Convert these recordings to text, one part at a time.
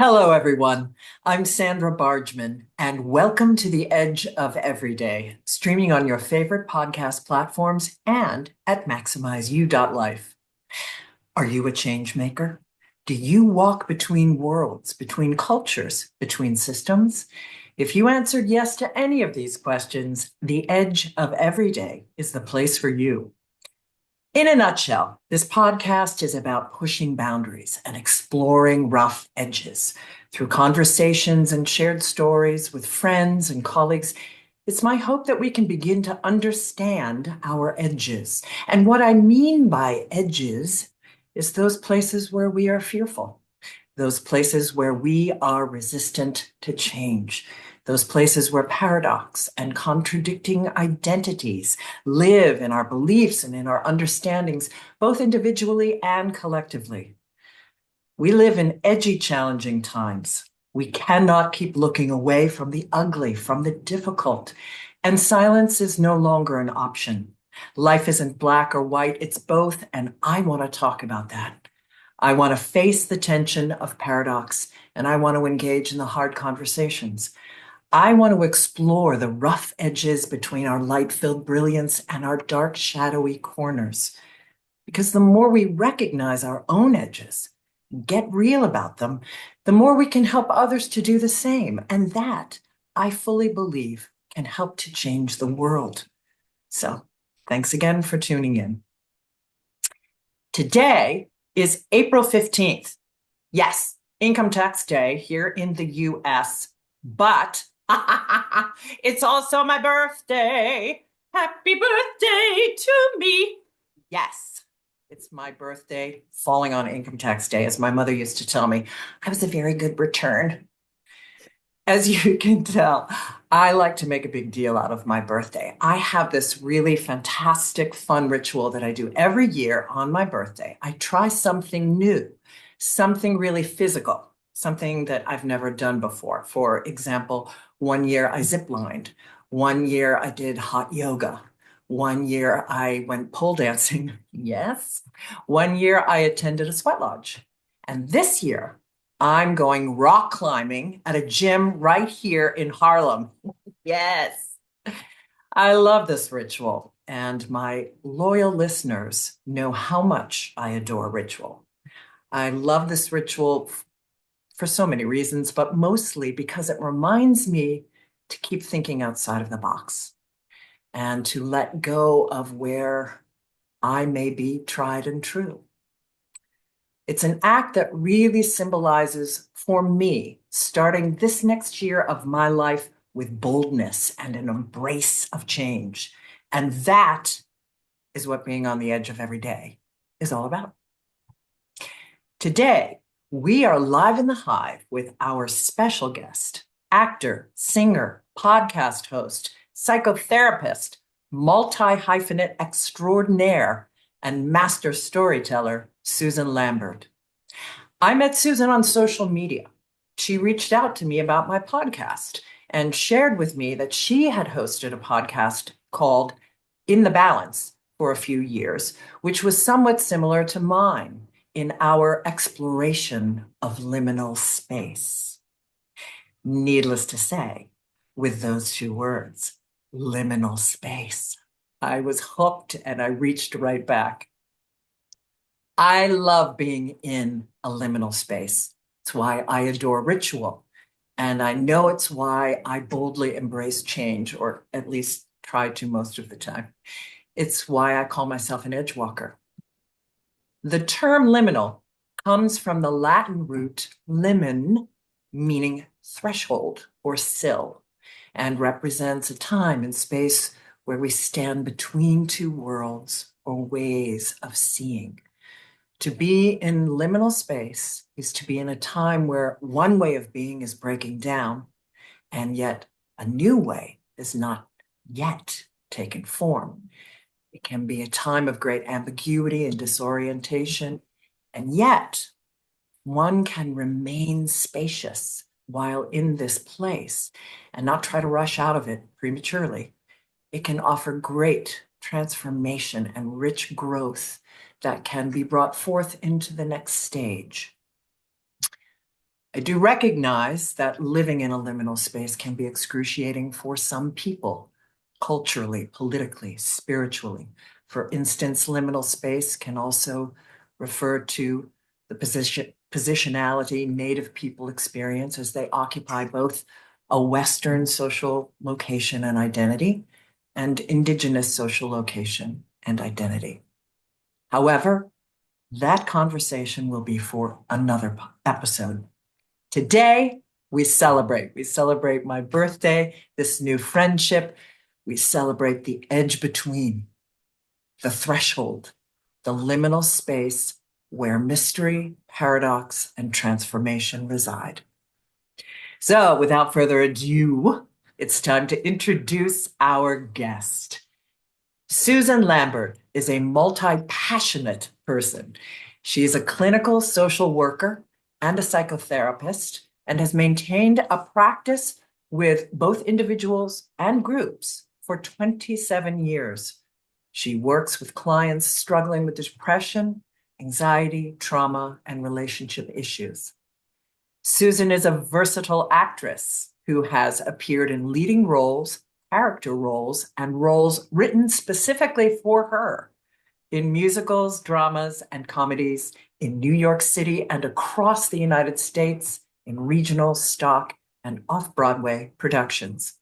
Hello, everyone. I'm Sandra Bargman, and welcome to the Edge of Everyday, streaming on your favorite podcast platforms and at maximizeyou.life. Are you a change maker? Do you walk between worlds, between cultures, between systems? If you answered yes to any of these questions, the Edge of Everyday is the place for you. In a nutshell, this podcast is about pushing boundaries and exploring rough edges. Through conversations and shared stories with friends and colleagues, it's my hope that we can begin to understand our edges. And what I mean by edges is those places where we are fearful, those places where we are resistant to change, those places where paradox and contradicting identities live in our beliefs and in our understandings, both individually and collectively. We live in edgy, challenging times. We cannot keep looking away from the ugly, from the difficult, and silence is no longer an option. Life isn't black or white, it's both, and I want to talk about that. I want to face the tension of paradox, and I want to engage in the hard conversations. I want to explore the rough edges between our light-filled brilliance and our dark, shadowy corners. Because the more we recognize our own edges, get real about them, the more we can help others to do the same. And that, I fully believe, can help to change the world. So, thanks again for tuning in. Today is April 15th. Yes, Income Tax Day here in the US, but it's also my birthday. Happy birthday to me. Yes, it's my birthday falling on Income Tax Day, as my mother used to tell me. I was a very good return. As you can tell, I like to make a big deal out of my birthday. I have this really fantastic, fun ritual that I do every year on my birthday. I try something new, something really physical, something that I've never done before. For example, one year I ziplined. One year I did hot yoga. One year I went pole dancing. Yes. One year I attended a sweat lodge. And this year, I'm going rock climbing at a gym right here in Harlem. Yes. I love this ritual, and my loyal listeners know how much I adore ritual. I love this ritual for so many reasons, but mostly because it reminds me to keep thinking outside of the box and to let go of where I may be tried and true. It's an act that really symbolizes, for me, starting this next year of my life with boldness and an embrace of change. And that is what being on the edge of every day is all about. Today, we are live in the hive with our special guest, actor, singer, podcast host, psychotherapist, multi-hyphenate extraordinaire, and master storyteller, Susan Lambert. I met Susan on social media. She reached out to me about my podcast and shared with me that she had hosted a podcast called In the Balance for a few years, which was somewhat similar to mine in our exploration of liminal space. Needless to say, with those two words, liminal space, I was hooked and I reached right back. I love being in a liminal space. It's why I adore ritual. And I know it's why I boldly embrace change, or at least try to most of the time. It's why I call myself an edge walker. The term liminal comes from the Latin root limen, meaning threshold or sill, and represents a time and space where we stand between two worlds or ways of seeing. To be in liminal space is to be in a time where one way of being is breaking down, and yet a new way is not yet taken form. It can be a time of great ambiguity and disorientation, and yet one can remain spacious while in this place and not try to rush out of it prematurely. It can offer great transformation and rich growth that can be brought forth into the next stage. I do recognize that living in a liminal space can be excruciating for some people, culturally, politically, spiritually. For instance, liminal space can also refer to the positionality Native people experience as they occupy both a Western social location and identity and Indigenous social location and identity. However, that conversation will be for another episode. Today, we celebrate. We celebrate my birthday, this new friendship. We celebrate the edge between, the threshold, the liminal space where mystery, paradox, and transformation reside. So, without further ado, it's time to introduce our guest. Susan Lambert is a multi-passionate person. She is a clinical social worker and a psychotherapist and has maintained a practice with both individuals and groups for 27 years. She works with clients struggling with depression, anxiety, trauma, and relationship issues. Susan is a versatile actress who has appeared in leading roles, character roles, and roles written specifically for her in musicals, dramas, and comedies in New York City and across the United States in regional, stock, and off-Broadway productions.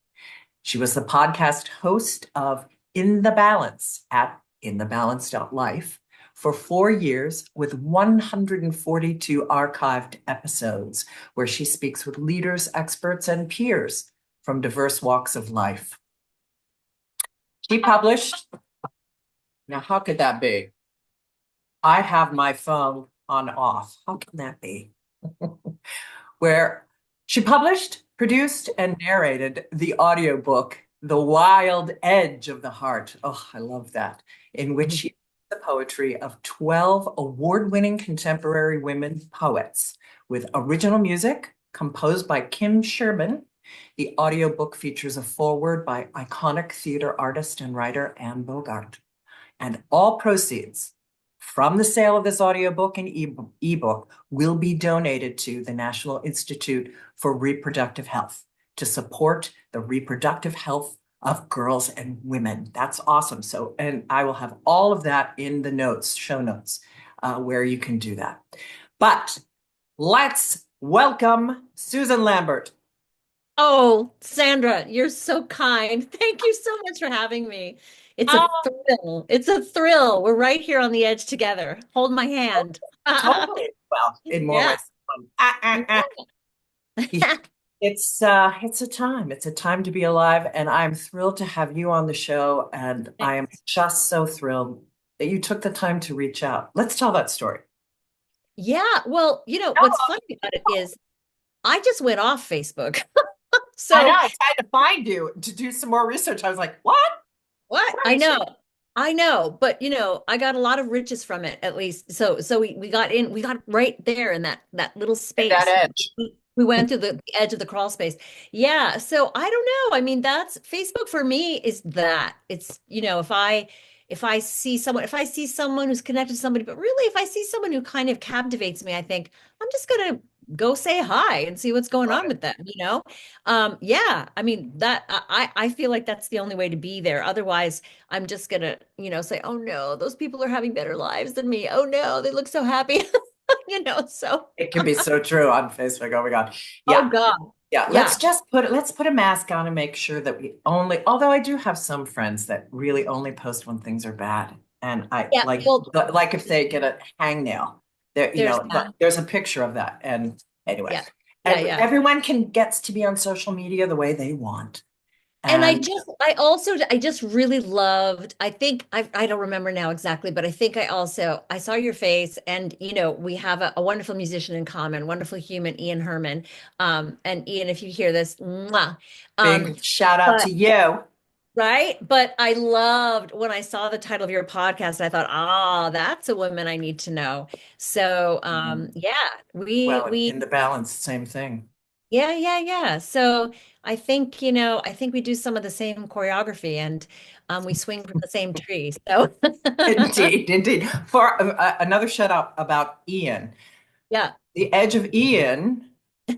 She was the podcast host of In the Balance at inthebalance.life for 4 years with 142 archived episodes where she speaks with leaders, experts, and peers from diverse walks of life. She published, now how could that be? I have my phone on off. How can that be? Where she published, produced, and narrated the audiobook, The Wild Edge of the Heart. Oh, I love that. In which she the poetry of 12 award-winning contemporary women poets with original music composed by Kim Sherman. The audiobook features a foreword by iconic theater artist and writer Anne Bogart. And all proceeds from the sale of this audiobook and ebook will be donated to the National Institute for Reproductive Health to support the reproductive health of girls and women. That's awesome. So, and I will have all of that in the notes, show notes, where you can do that. But let's welcome Susan Lambert. Oh, Sandra, you're so kind. Thank you so much for having me. It's a Oh, thrill. It's a thrill. We're right here on the edge together. Hold my hand. totally. Well, in more Yeah. ways than one. It's a time. It's a time to be alive, and I'm thrilled to have you on the show. And I am just so thrilled that you took the time to reach out. Let's tell that story. Yeah. Well, what's Oh, funny about it is I just went off Facebook. I know. So I tried to find you to do some more research. I was like, what? what? Where I is she? know. I know, but I got a lot of riches from it at least. So we got in, we got right there in that little At that space. edge. We went to the edge of the crawl space. Yeah, so I don't know. I mean, that's Facebook for me is that. It's, if I see someone who's connected to somebody, but really if I see someone who kind of captivates me, I think I'm just gonna go say hi and see what's going Love on it. with them. Yeah, I mean that I feel like that's the only way to be there. Otherwise, I'm just gonna, say, oh no, those people are having better lives than me. Oh no, they look so happy. So It can be so true on Facebook. Oh my God. oh Yeah. God. Yeah. Yeah. Let's put a mask on and make sure that we only, although I do have some friends that really only post when things are bad. And I Yeah. Well, like if they get a hangnail, there, there's that. there's a picture of that. And anyway, Yeah. Yeah. Yeah. everyone gets to be on social media the way they want. And And I just really loved, I think, I don't remember now exactly, but I think I saw your face and, we have a wonderful musician in common, wonderful human, Ian Herman. And Ian, if you hear this, mwah. Um, big shout out but to you. Right. But I loved when I saw the title of your podcast, I thought, that's a woman I need to know. So, Mhm. yeah, Well, we in the balance, same thing. yeah, yeah, yeah. So I think we do some of the same choreography and we swing from the same tree. So Indeed, indeed. For another shout out about Ian, yeah. the edge of Ian.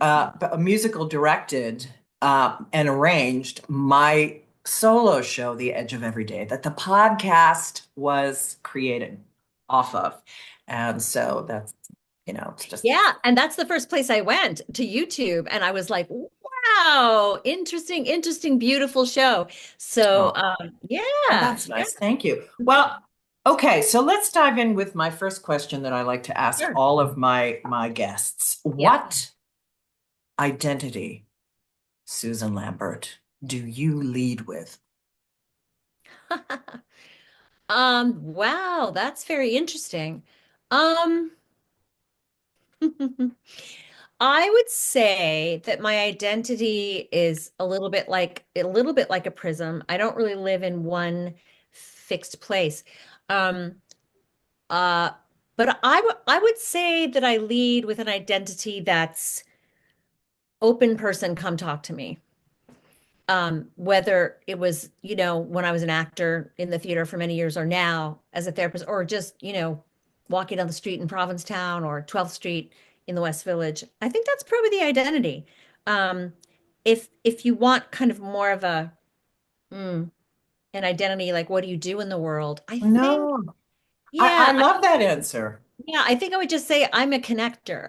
a musical directed and arranged my solo show, The Edge of Every Day, that the podcast was created off of. And so that's, it's just, Yeah, and that's the first place I went to YouTube, and I was like, "Wow, interesting, interesting, beautiful show." So, oh, oh, yeah, that's yeah, nice. Thank you. Well, okay, so let's dive in with my first question that I like to ask sure, all of my guests. yeah. What identity, Susan Lambert, do you lead with? Wow, that's very interesting. Um, I would say that my identity is a little bit like a prism. I don't really live in one fixed place. Um, uh, but I would say that I lead with an identity that's open person, come talk to me. Whether it was, when I was an actor in the theater for many years or now as a therapist or just, walking down the street in Provincetown or 12th Street in the West Village. I think that's probably the identity. Um, if you want kind of more of mm, an identity, like what do you do in the world? I think, No, I yeah, love that answer. yeah, I think I would just say I'm a connector.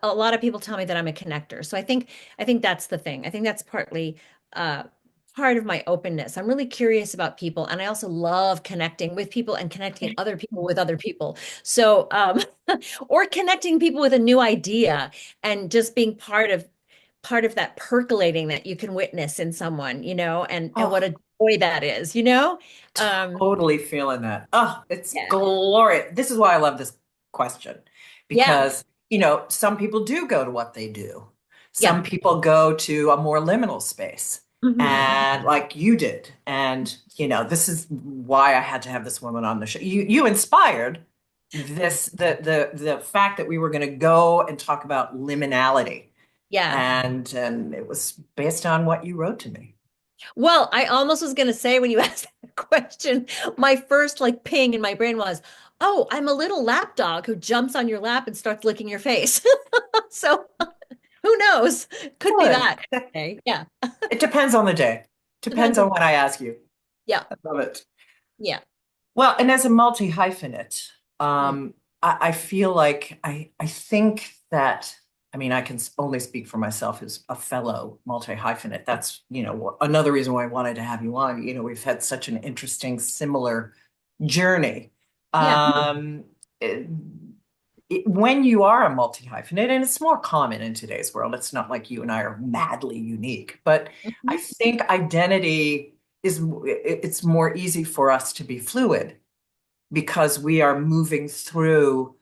A lot of people tell me that I'm a connector. So I think that's the thing. I think that's partly uh part of my openness. I'm really curious about people, and I also love connecting with people and connecting other people with other people. So or connecting people with a new idea and just being part of that percolating that you can witness in someone, and what Oh, a joy that is. Um totally feeling that. Oh, it's yeah. glorious. This is why I love this question Yeah. because, some people do go to what they do. Yeah. Some people go to a more liminal space, Hmm. and like you did. And, this is why I had to have this woman on the show. You inspired the fact that we were going to go and talk about liminality. Yeah. And it was based on what you wrote to me. Well, I almost was going to say when you asked that question, my first like ping in my brain was, "Oh, I'm a little lap dog who jumps on your lap and starts licking your face." So who knows? Could be Good. that. Okay. Yeah. It depends on the day. Depends Depends on. on what I ask you. Yeah. I love it. Yeah. Well, and as a multi-hyphenate, Mm. I feel like I think that, I mean, I can only speak for myself as a fellow multi-hyphenate. That's, another reason why I wanted to have you on. We've had such an interesting, similar journey. Yeah. Um, it- when you are a multi-hyphenate, and it's more common in today's world, it's not like you and I are madly unique, but I Mhm. think identity it's more easy for us to be fluid because we are moving through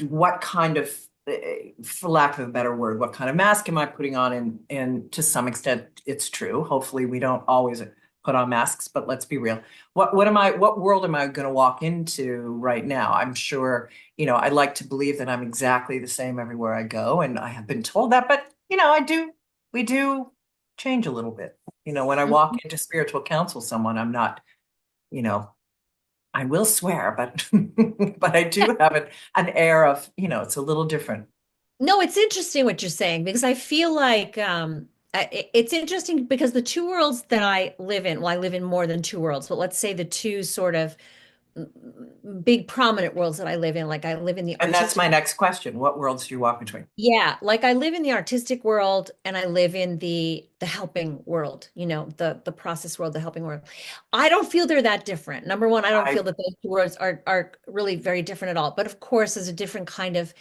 what kind of, for lack of a better word, what kind of mask am I putting on? And to some extent, it's true. Hopefully, we don't always put on masks, but let's be real. What world am I going to walk into right now? I'm sure, I'd like to believe that I'm exactly the same everywhere I go, and I have been told that, but we do change a little bit. When I walk Mhm. into spiritual counsel someone, I'm not, you know, I will swear, but but I do have an air of, it's a little different. No, it's interesting what you're saying because I feel like it's interesting because the two worlds that I live in, well, I live in more than two worlds, but let's say the two sort of big prominent worlds that I live in, like I live in the And that's artistic. my next question. What worlds do you walk between? Yeah, like I live in the artistic world and I live in the helping world, the process world, the helping world. I don't feel they're that different. Number one, I don't I feel that those two worlds are really very different at all. But of course, there's a different kind of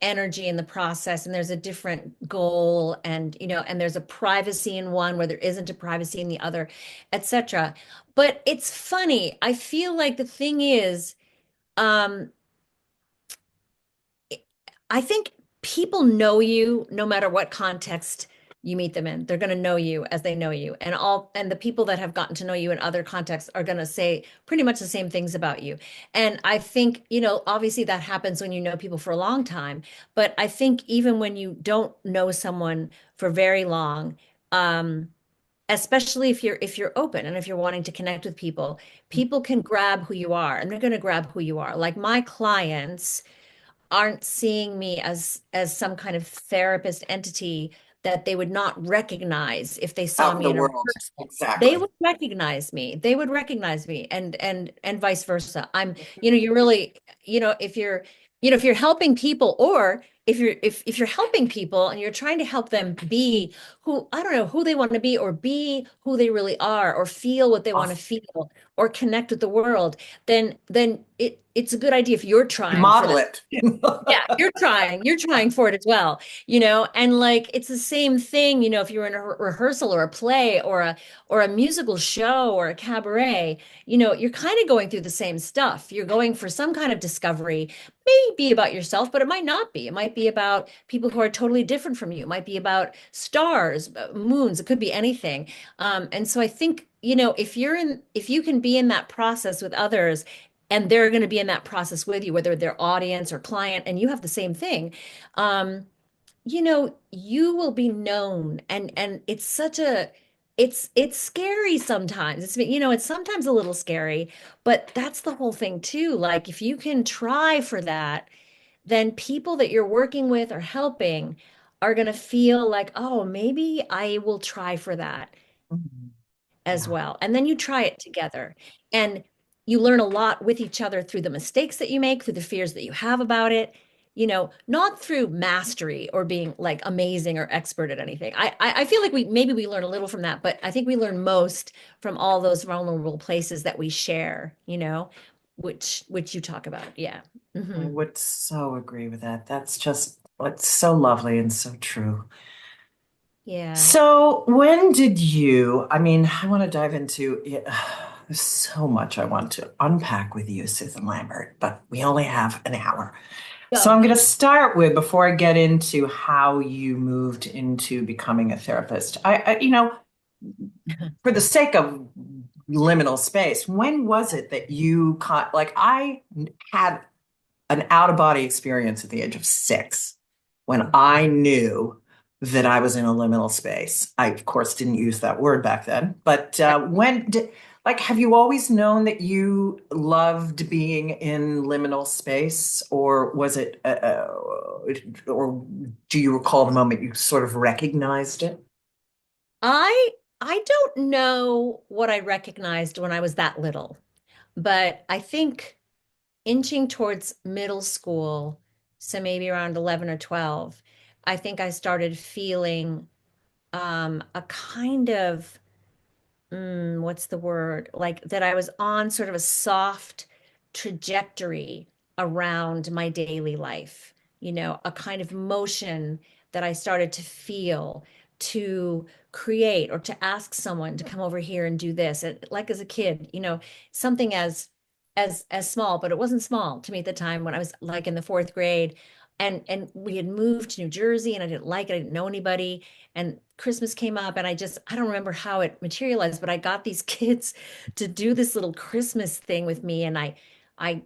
energy in the process, and there's a different goal, and there's a privacy in one where there isn't a privacy in the other, etc. But it's funny. I feel like the thing is, um, I think people know you no matter what context you meet them in. They're going to know you as they know you. And the people that have gotten to know you in other contexts are going to say pretty much the same things about you. And I think, obviously that happens when you know people for a long time, but I think even when you don't know someone for very long, especially if you're open and if you're wanting to connect with people, people can grab who you are and they're going to grab who you are. Like my clients aren't seeing me as some kind of therapist entity that they would not recognize if they saw Out in me the in a world. rehearsal. They Exactly. would recognize me. They would recognize me and vice versa. You're really, if you're, if you're helping people or if you're helping people and you're trying to help them be who, I don't know, who they want to be or be who they really are or feel what they want to feel or connect with the world, then it's a good idea if you're You trying for model that. it. Yeah, you're trying for it as well, and like it's the same thing, if you're in a rehearsal or a play or a musical show or a cabaret, you're kind of going through the same stuff. You're going for some kind of discovery, maybe about yourself, but it might not be. It might be about people who are totally different from you. It might be about stars, moons, it could be anything. And so I think, if you can be in that process with others and they're going to be in that process with you, whether they're audience or client, and you have the same thing, you will be known. And it's such a, it's scary sometimes. It's sometimes a little scary, but that's the whole thing too. Like if you can try for that, then people that you're working with or helping are going to feel like, oh, maybe I will try for that Mhm. as Yeah. well. And then you try it together. And you learn a lot with each other through the mistakes that you make, through the fears that you have about it, not through mastery or being like amazing or expert at anything. I feel like we learn a little from that, but I think we learn most from all those vulnerable places that we share, which you talk about. Yeah. I Hmm. would so agree with that. That's just, it's so lovely and so true. Yeah. So, when did you, I mean, I want to dive into, yeah, there's so much I want to unpack with you, Susan Lambert, but we only have an hour. So, Go. I'm going to start with, before I get into how you moved into becoming a therapist, for the sake of liminal space, when was it that you caught, like, I had an out of body experience at the age of 6 when I knew that I was in a liminal space. I, of course, didn't use that word back then, but like, have you always known that you loved being in liminal space, or was it, or do you recall the moment you sort of recognized it? I I don't know what I recognized when I was that little, but I think inching towards middle school, so maybe around 11 or 12, I think I started feeling a kind of, what's the word? Like that I was on sort of a soft trajectory around my daily life, a kind of motion that I started to feel to create or to ask someone to come over here and do this. Like as a kid, something as small, but it wasn't small to me at the time when I was like in the fourth grade. And we had moved to New Jersey and I didn't like it. I didn't know anybody, and Christmas came up and I don't remember how it materialized, but I got these kids to do this little Christmas thing with me, and I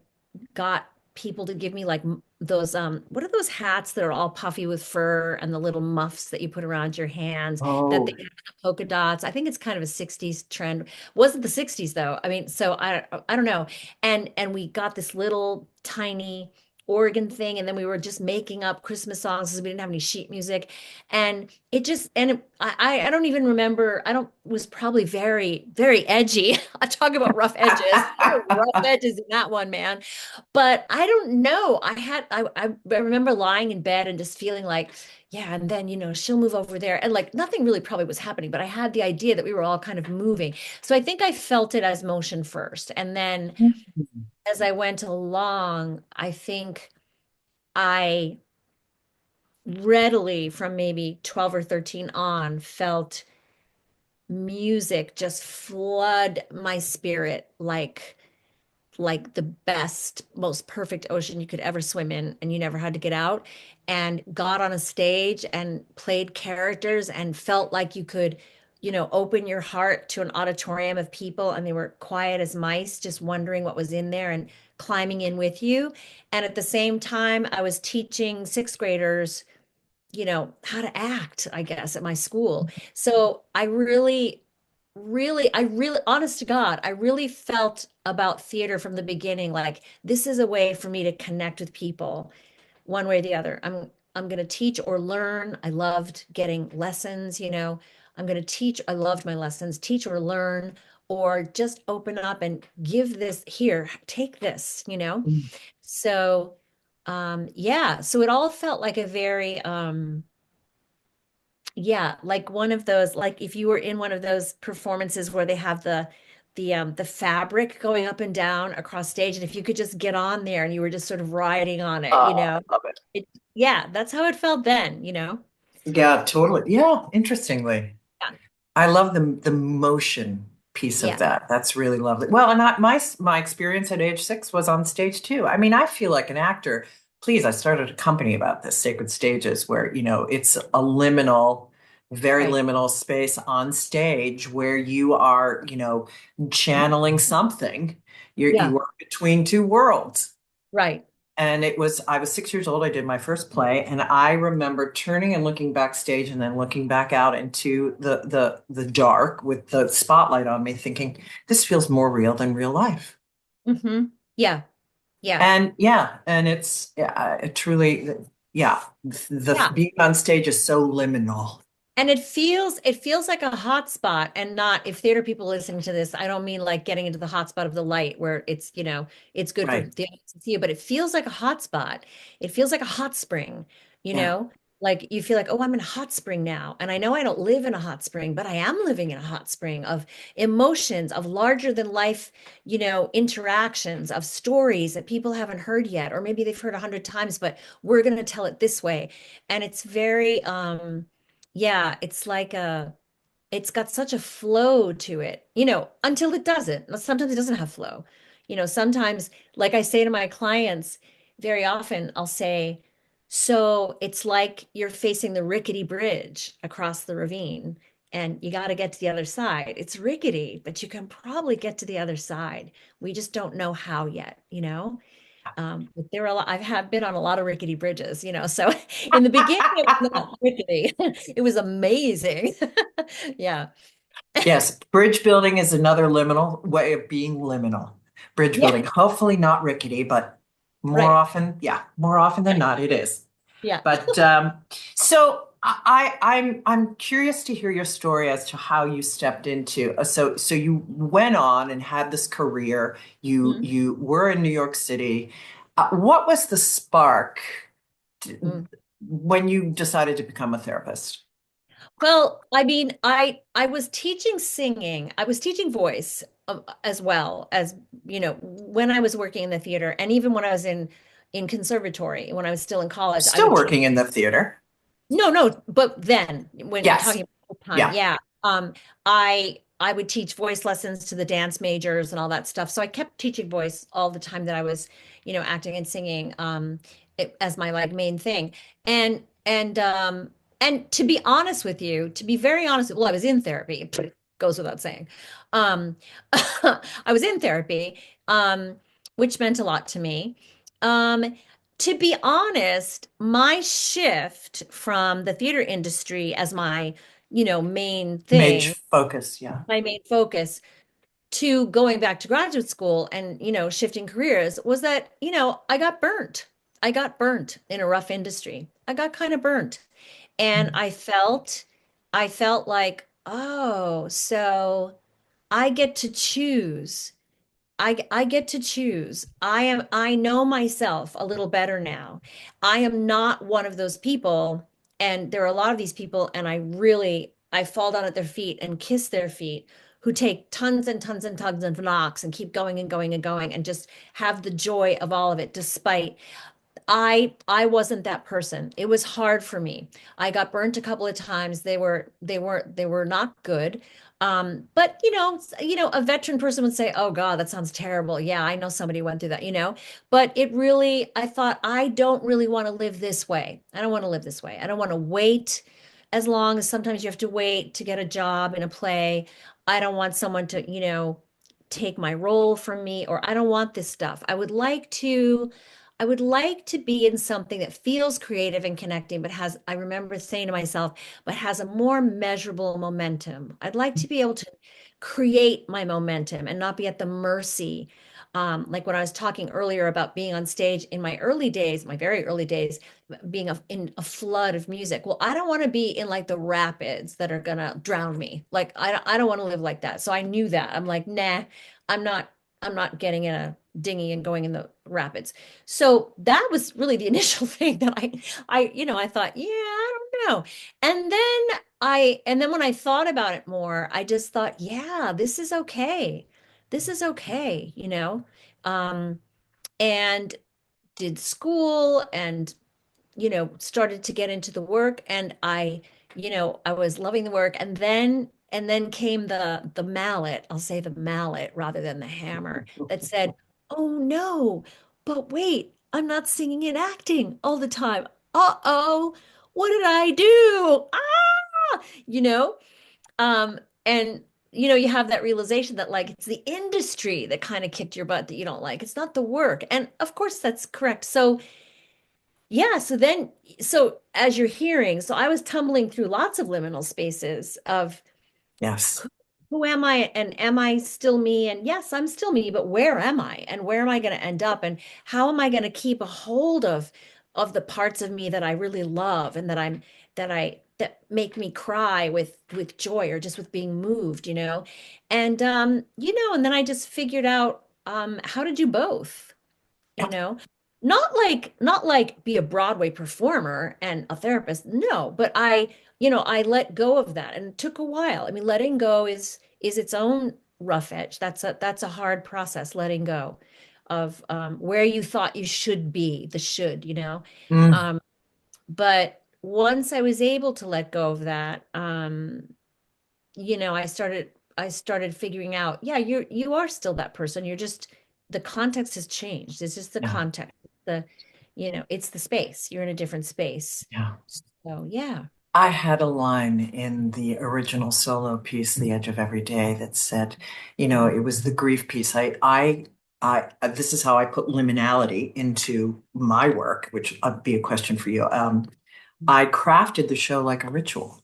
got people to give me like those what are those hats that are all puffy with fur and the little muffs that you put around your hands that Oh, they have the polka dots. I think it's kind of a 60s trend. Wasn't the 60s though. I mean, so I don't know. And we got this little tiny organ thing, and then we were just making up Christmas songs because we didn't have any sheet music. And it just, and it, I don't even remember. I don't, was probably very, very edgy. I talk about rough edges. There were rough edges in that one, man. But I don't know. I remember lying in bed and just feeling like, yeah, and then, she'll move over there. And like nothing really probably was happening, but I had the idea that we were all kind of moving. So I think I felt it as motion first. And then as I went along, I think I readily from maybe 12 or 13 on felt music just flood my spirit like the best, most perfect ocean you could ever swim in, and you never had to get out, and got on a stage and played characters and felt like you could, open your heart to an auditorium of people, and they were quiet as mice, just wondering what was in there and climbing in with you. And at the same time, I was teaching sixth graders, how to act, I guess, at my school. So I really, honest to God, I really felt about theater from the beginning, like this is a way for me to connect with people one way or the other. I'm going to teach or learn. I loved getting lessons, I'm going to teach. I loved my lessons, teach or learn, or just open up and give this here, take this. Mm. So, yeah, so it all felt like a very, yeah, like one of those, like if you were in one of those performances where they have the fabric going up and down across stage, and if you could just get on there and you were just sort of riding on it, Love it. it, yeah, that's how it felt then. Yeah, totally. Yeah, interestingly. Yeah. I love the motion piece of Yeah. that. That's really lovely. Well, and my experience at age 6 was on stage too. I mean, I feel like an actor. Please, I started a company about this, Sacred Stages, where, it's a liminal, very Right. liminal space on stage where you are, channeling something. Yeah. You are between two worlds. Right. And I was 6 years old. I did my first play, and I remember turning and looking backstage and then looking back out into the dark with the spotlight on me, thinking, this feels more real than real life. Yeah. Yeah. And yeah, and it's yeah, it truly, yeah, the Yeah. being on stage is so liminal. And it feels like a hot spot, and not, if theater people listening to this, I don't mean like getting into the hot spot of the light where it's good for Right. the audience to see you, but it feels like a hot spot. It feels like a hot spring, you Yeah. know? Like you feel like, oh, I'm in a hot spring now. And I know I don't live in a hot spring, but I am living in a hot spring of emotions, of larger than life, interactions, of stories that people haven't heard yet, or maybe they've heard 100 times, but we're going to tell it this way. And it's very, yeah, it's got such a flow to it, until it doesn't. Sometimes it doesn't have flow. Sometimes, like I say to my clients, very often I'll say, so it's like you're facing the rickety bridge across the ravine and you got to get to the other side. It's rickety, but you can probably get to the other side. We just don't know how yet. But there are a lot, I've been on a lot of rickety bridges, so in the beginning it was not rickety. It was amazing. Yeah. Yes, bridge building is another liminal way of being liminal. Bridge Yeah. building, hopefully not rickety, but more Right. often, yeah, more often than Right. not, it is. Yeah. But so I'm curious to hear your story as to how you stepped into. So you went on and had this career. Mhm. You were in New York City. What was the spark Mm. when you decided to become a therapist? Well, I mean, I was teaching singing. I was teaching voice, as well as, when I was working in the theater, and even when I was in conservatory, when I was still in college, I Still would teach. working in the theater. No, no, but then when you're Yes. talking about full time, Yeah. yeah. I would teach voice lessons to the dance majors and all that stuff. So I kept teaching voice all the time that I was, acting and singing, as my like main thing. And and to be honest with you, to be very honest, well, I was in therapy, goes without saying. Um I was in therapy, which meant a lot to me. Um to be honest, my shift from the theater industry as my, main Mage thing, focus. Yeah. my main focus, to going back to graduate school and, shifting careers was that, I got burnt. I got burnt in a rough industry. I got kind of burnt. And I felt like, oh, so I get to choose. I get to choose. I know myself a little better now. I am not one of those people, and there are a lot of these people, and I fall down at their feet and kiss their feet, who take tons and tons and tons of knocks and keep going and going and going and just have the joy of all of it despite. I wasn't that person. It was hard for me. I got burnt a couple of times. They were not good. But a veteran person would say, "Oh God, that sounds terrible." Yeah, I know somebody who went through that. But I thought, I don't really want to live this way. I don't want to live this way. I don't want to wait as long as sometimes you have to wait to get a job in a play. I don't want someone to, take my role from me, or I don't want this stuff. I would like to be in something that feels creative and connecting, but I remember saying to myself, but has a more measurable momentum. I'd like to be able to create my momentum and not be at the mercy Like when I was talking earlier about being on stage in my early days, my very early days, being in a flood of music. Well, I don't want to be in like the rapids that are gonna drown me. Like I don't want to live like that. So I knew that. I'm like, nah, I'm not I'm not getting in a dinghy and going in the rapids. So that was really the initial thing that I thought, yeah, I don't know. And then when I thought about it more, I just thought, yeah, this is okay. This is okay, Um, and did school and started to get into the work, and I was loving the work, and then came the mallet, I'll say the mallet rather than the hammer, that said, "Oh no, but wait, I'm not singing and acting all the time. Uh-oh, what did I do? Ah!" You know? And you have that realization that like it's the industry that kind of kicked your butt that you don't like. It's not the work. And of course that's correct. So yeah, so as you're hearing, so I was tumbling through lots of liminal spaces of Yes. who am I, and am I still me? And yes, I'm still me, but where am I? And where am I going to end up? And how am I going to keep a hold of the parts of me that I really love and that make me cry with joy or just with being moved, and then I just figured out how to do both you Yep. know not like be a Broadway performer and a therapist, no, but I let go of that, and it took a while. I mean, letting go is its own rough edge. That's a hard process, letting go of where you thought you should be, the should, Mm, um but once I was able to let go of that, I started figuring out, yeah, you are still that person. You're just the context has changed. It's just the yeah. context. It's the space. You're in a different space. Yeah. So yeah. I had a line in the original solo piece, The Edge of Every Day, that said, it was the grief piece. This is how I put liminality into my work, which would be a question for you. I crafted the show like a ritual,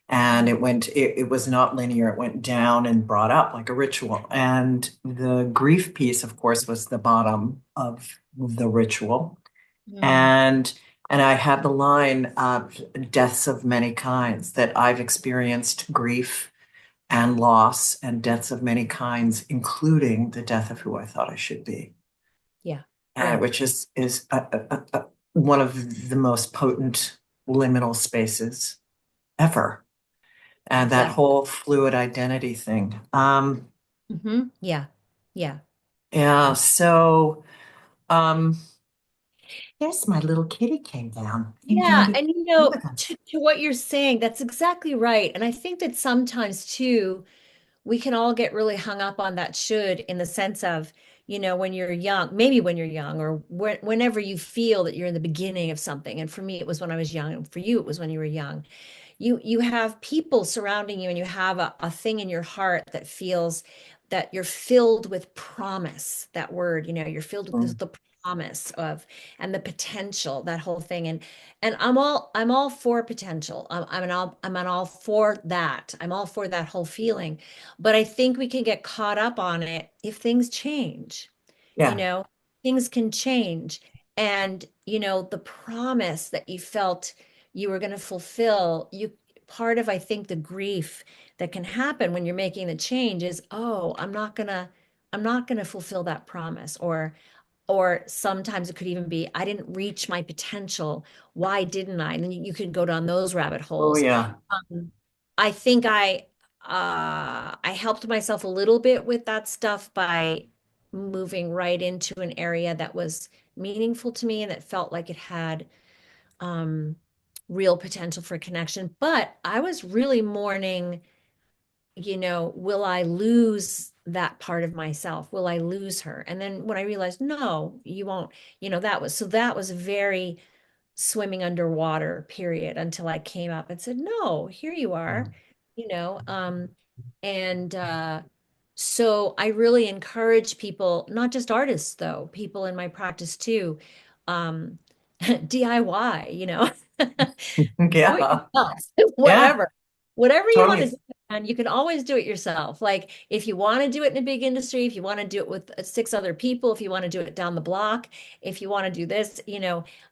and Mm, it was not linear. It went down and brought up like a ritual. And the grief piece, of course, was the bottom of the ritual. mm, And I had the line of deaths of many kinds, that I've experienced grief and loss and deaths of many kinds, including the death of who I thought I should be, yeah. Yeah. which is one of the most potent liminal spaces ever. And that Exactly. whole fluid identity thing. Yeah. Yeah. Yeah, so um, yes, my little kitty came down. Came down Yeah, to and be with us. to what you're saying, that's exactly right. And I think that sometimes too, we can all get really hung up on that should, in the sense of, when you're young, maybe when you're young, or whenever you feel that you're in the beginning of something. And for me, it was when I was young. And for you, it was when you were young. You have people surrounding you, and you have a thing in your heart that feels that you're filled with promise. That word, you're filled with Mm, the promise of, and the potential, that whole thing. And I'm all for potential. I'm all for that. I'm all for that whole feeling. But I think we can get caught up on it if things change. You yeah, know, things can change. And, the promise that you felt you were going to fulfill, part of, I think, the grief that can happen when you're making the change is, oh, I'm not gonna fulfill that promise. Or sometimes it could even be, I didn't reach my potential. Why didn't I? And then you can go down those rabbit oh holes. yeah, Um, I think I helped myself a little bit with that stuff by moving right into an area that was meaningful to me and that felt like it had um, real potential for connection. But I was really mourning, will I lose that part of myself? Will I lose her? And then when I realized, no, you won't, that was a very swimming underwater period until I came up and said, no, here you are, you know, and so I really encourage people, not just artists though, people in my practice too, um, DIY, do it yeah, yourself, yeah, whatever you want to totally. do. And you can always do it yourself. Like if you want to do it in a big industry, if you want to do it with six other people, if you want to do it down the block, if you want to do this,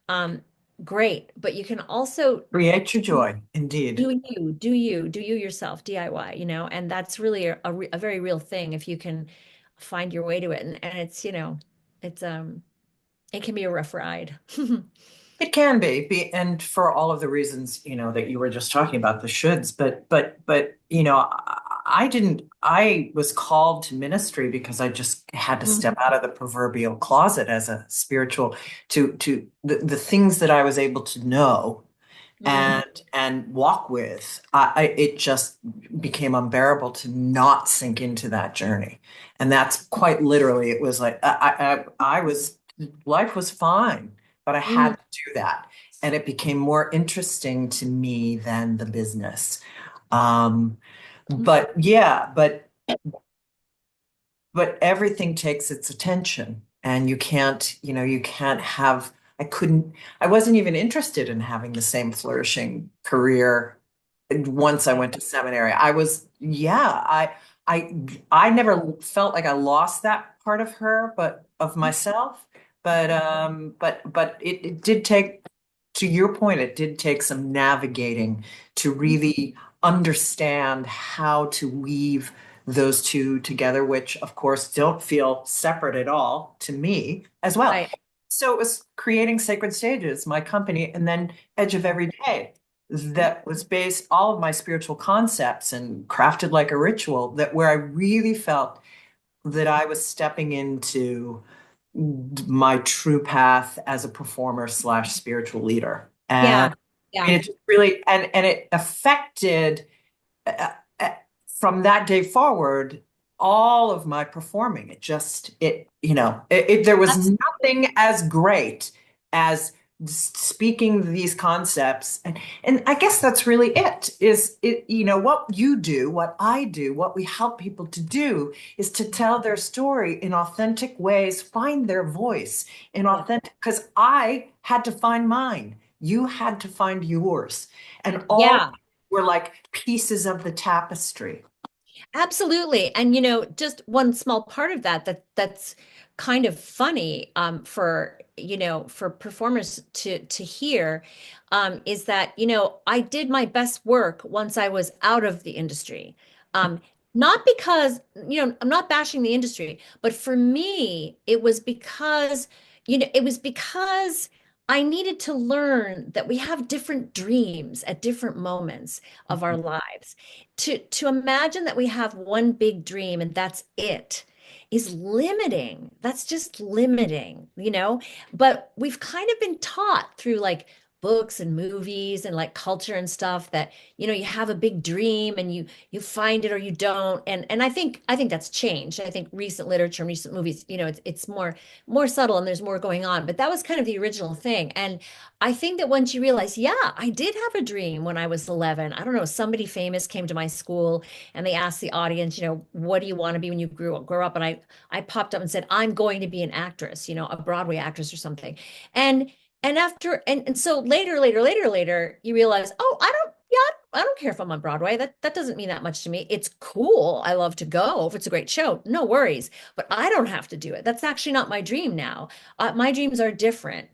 um, great. But you can also Create your joy, indeed. do you yourself, DIY, and that's really a very real thing if you can find your way to it. And it's, it's it can be a rough ride. It can and for all of the reasons, that you were just talking about, the shoulds, but, I didn't, I was called to ministry because I just had to step out of the proverbial closet as a spiritual to the things that I was able to know Mm, and walk with. It just became unbearable to not sink into that journey. And that's quite literally, it was like, life was fine, but I had mm, to do that. And it became more interesting to me than the business. Um, mm. but yeah, but everything takes its attention, and you can't have, I wasn't even interested in having the same flourishing career once I went to seminary. I I never felt like I lost that part of her, but of myself. But it did take, to your point, it did take some navigating to really understand how to weave those two together, which of course don't feel separate at all to me as well. Right. So it was creating Sacred Stages, my company, and then Edge of Every Day, that was based all of my spiritual concepts and crafted like a ritual, that where I really felt that I was stepping into my true path as a performer slash spiritual leader. Yeah. And Yeah. it just really, and it affected, uh, uh, from that day forward, all of my performing. It just, there was nothing as great as speaking these concepts. And I guess that's really what you do, what I do, what we help people to do is to tell their story in authentic ways, find their voice in Yeah. authentic, because I had to find mine. You had to find yours. And all Yeah. were like pieces of the tapestry. Absolutely. And just one small part of that's kind of funny for performers to hear is that, I did my best work once I was out of the industry. Um, Not because, I'm not bashing the industry, but for me, it was because I needed to learn that we have different dreams at different moments of our lives. To imagine that we have one big dream and that's it is limiting. That's just limiting. But we've kind of been taught through like books and movies and like culture and stuff that you have a big dream and you find it or you don't. And I think that's changed. I think recent literature and recent movies, it's more subtle and there's more going on. But that was kind of the original thing. And I think that once you realize, yeah, I did have a dream when I was 11. I don't know, somebody famous came to my school and they asked the audience, what do you want to be when you grow up? And I popped up and said, I'm going to be an actress, a Broadway actress or something. And and so later, you realize, oh, I don't care if I'm on Broadway. That doesn't mean that much to me. It's cool. I love to go. If it's a great show, no worries. But I don't have to do it. That's actually not my dream now. My dreams are different,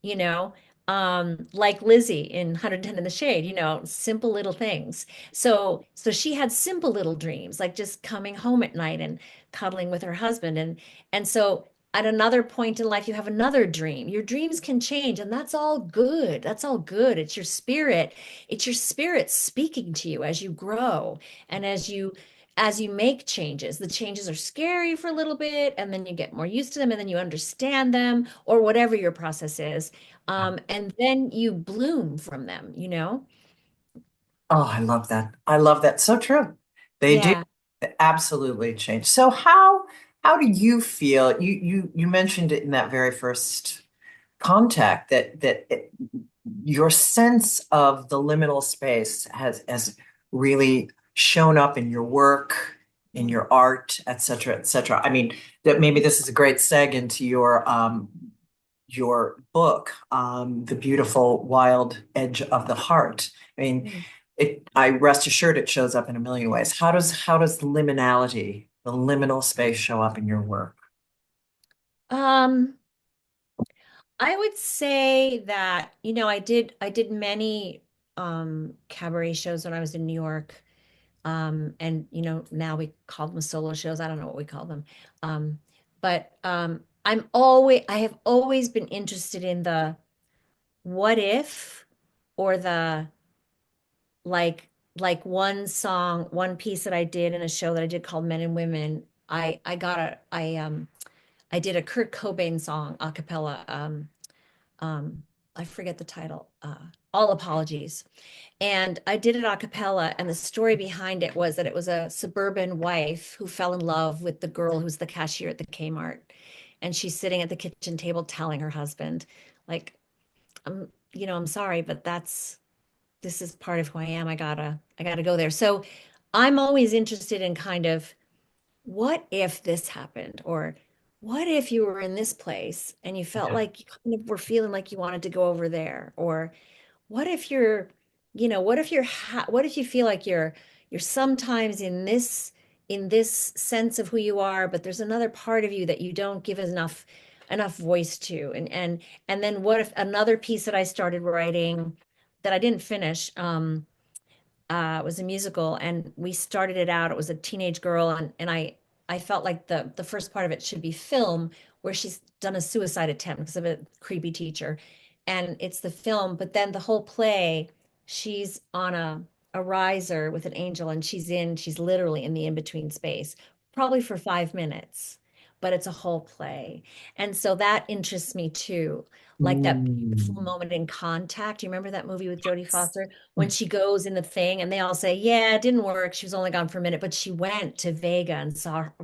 you know. Like Lizzie in 110 in the Shade, simple little things. So she had simple little dreams, like just coming home at night and cuddling with her husband. And so at another point in life, you have another dream. Your dreams can change, and that's all good. That's all good. It's your spirit. It's your spirit speaking to you as you grow and as you make changes. The changes are scary for a little bit, and then you get more used to them, and then you understand them, or whatever your process is. And then you bloom from them. Oh, I love that. I love that. So true. They do Yeah. absolutely change. So how do you feel? You mentioned it in that very first contact that your sense of the liminal space has really shown up in your work, in your art, et cetera, et cetera. I mean, that maybe this is a great seg into your book, The Beautiful Wild Edge of the Heart. I mean, Mm. I rest assured it shows up in a million ways. How does liminality, the liminal space, show up in your work? Um, I would say that, I did many cabaret shows when I was in New York. And now we call them solo shows. I don't know what we call them. Um, but I have always been interested in the what if, or the like one song, one piece that I did in a show that I did called Men and Women. I did a Kurt Cobain song a cappella. Um, I forget the title. All Apologies. And I did it a cappella, and the story behind it was that it was a suburban wife who fell in love with the girl who's the cashier at the Kmart. And she's sitting at the kitchen table telling her husband, like, I'm sorry, but this is part of who I am. I gotta go there. So I'm always interested in kind of what if this happened, or what if you were in this place and you felt Yeah. like you kind of were feeling like you wanted to go over there, or what if what if you feel like you're sometimes in this sense of who you are, but there's another part of you that you don't give enough voice to. And then what if another piece that I started writing that I didn't finish, was a musical, and we started it out. It was a teenage girl, and I felt like the first part of it should be film, where she's done a suicide attempt because of a creepy teacher, and it's the film. But then the whole play, she's on a riser with an angel, and she's literally in the in-between space, probably for 5 minutes, but it's a whole play. And so that interests me too, like that beautiful Mm. moment in Contact. You remember that movie with Jodie Foster? When she goes in the thing and they all say, yeah, it didn't work. She was only gone for a minute, but she went to Vega and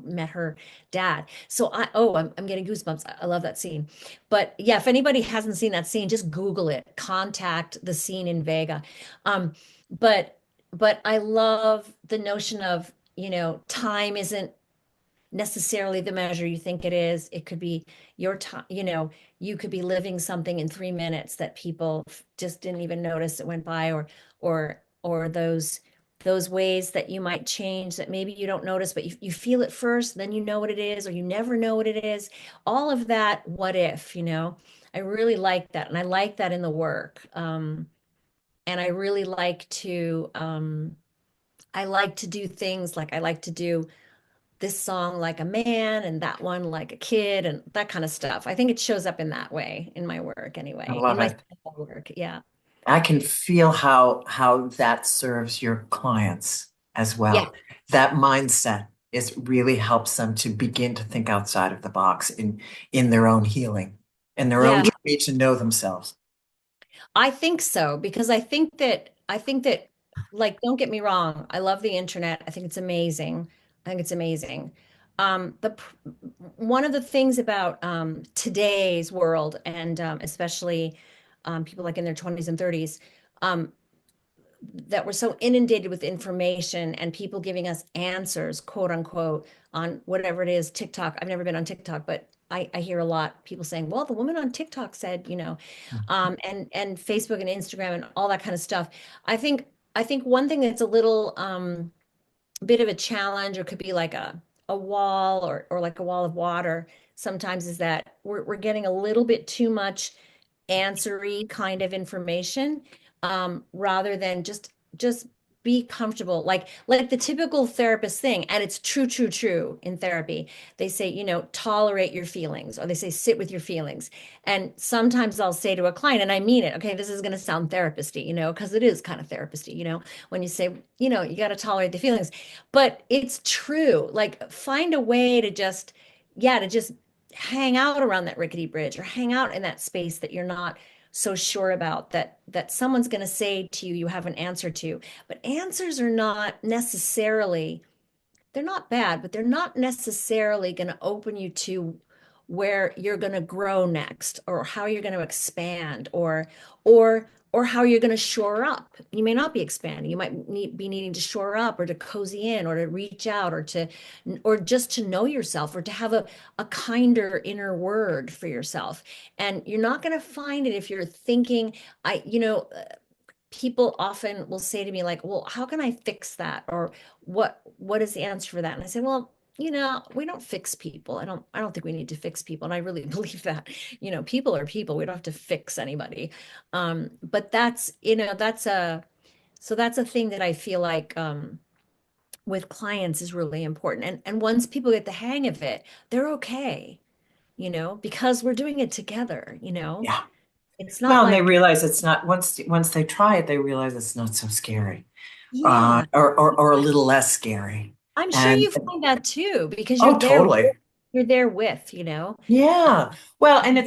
met her dad. So I'm getting goosebumps. I love that scene. But yeah, if anybody hasn't seen that scene, just Google it, Contact, the scene in Vega. Um, but, but I love the notion of, time isn't necessarily the measure you think it is. It could be your time, you could be living something in 3 minutes that people just didn't even notice it went by, or those ways that you might change that maybe you don't notice, but you feel it first, then you know what it is, or you never know what it is. All of that, what if, I really like that. And I like that in the work. And I like to do things like I like to do this song like a man and that one like a kid and that kind of stuff. I think it shows up in that way in my work I anyway, in love my it. work. Yeah. I can feel how that serves your clients as Yeah. well. That mindset is really helps them to begin to think outside of the box in their own healing, in their own Yeah. journey to know themselves. I think so, because I think that like, don't get me wrong, I love the internet. I think it's amazing. I think it's amazing. One of the things about today's world, and especially people like in their 20s and 30s, um, that we're so inundated with information and people giving us answers, quote unquote, on whatever it is, TikTok. I've never been on TikTok, but I hear a lot people saying, well, the woman on TikTok said, and Facebook and Instagram and all that kind of stuff. I think I think one thing that's a little bit of a challenge, or could be like a wall, or like a wall of water sometimes, is that we're getting a little bit too much answery kind of information, rather than just be comfortable, like the typical therapist thing. And it's true, true, true in therapy. They say, tolerate your feelings, or they say sit with your feelings. And sometimes I'll say to a client, and I mean it, okay, this is going to sound therapist-y, because it is kind of therapist-y, when you say, you got to tolerate the feelings. But it's true. Like, find a way to just, yeah, to just hang out around that rickety bridge, or hang out in that space that you're not so sure about, that someone's going to say to you, you have an answer to. But answers are not necessarily, they're not bad, but they're not necessarily going to open you to where you're going to grow next, or how you're going to expand, or how you're going to shore up. You may not be expanding. You might be needing to shore up, or to cozy in, or to reach out, or just to know yourself, or to have a kinder inner word for yourself. And you're not going to find it if you're thinking, I, people often will say to me like, well, how can I fix that? Or what is the answer for that? And I say, well, we don't fix people. I don't think we need to fix people. And I really believe that, people are people. We don't have to fix anybody. But that's a thing that I feel like with clients is really important. And once people get the hang of it, they're okay, because we're doing it together. Yeah. It's not Well, and they like, realize it's not, once they try it, they realize it's not so scary, yeah, or a little less scary. I'm sure And you find that too, because oh, totally. you're there with. Yeah. Well, and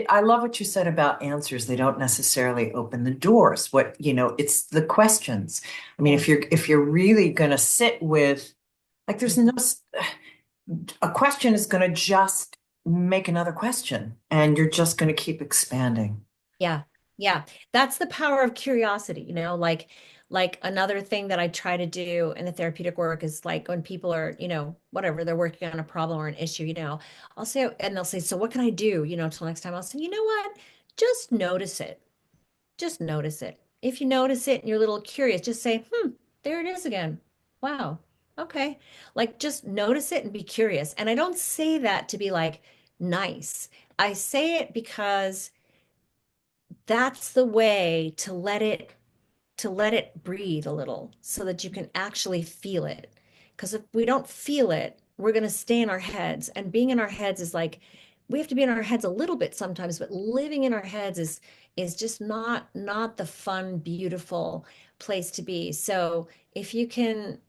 I love what you said about answers. They don't necessarily open the doors. It's the questions. I mean, Yeah. if you're really going to sit with, like, a question is going to just make another question, and you're just going to keep expanding. Yeah. Yeah. That's the power of curiosity, like another thing that I try to do in the therapeutic work is like when people are, whatever, they're working on a problem or an issue, I'll say, and they'll say, so what can I do, till next time? I'll say, you know what? Just notice it. Just notice it. If you notice it and you're a little curious, just say, there it is again. Wow. Okay. Like just notice it and be curious. And I don't say that to be like nice. I say it because that's the way to let it breathe a little so that you can actually feel it. Because if we don't feel it, we're going to stay in our heads. And being in our heads is like, we have to be in our heads a little bit sometimes, but living in our heads is just not the fun, beautiful place to be. So if you can,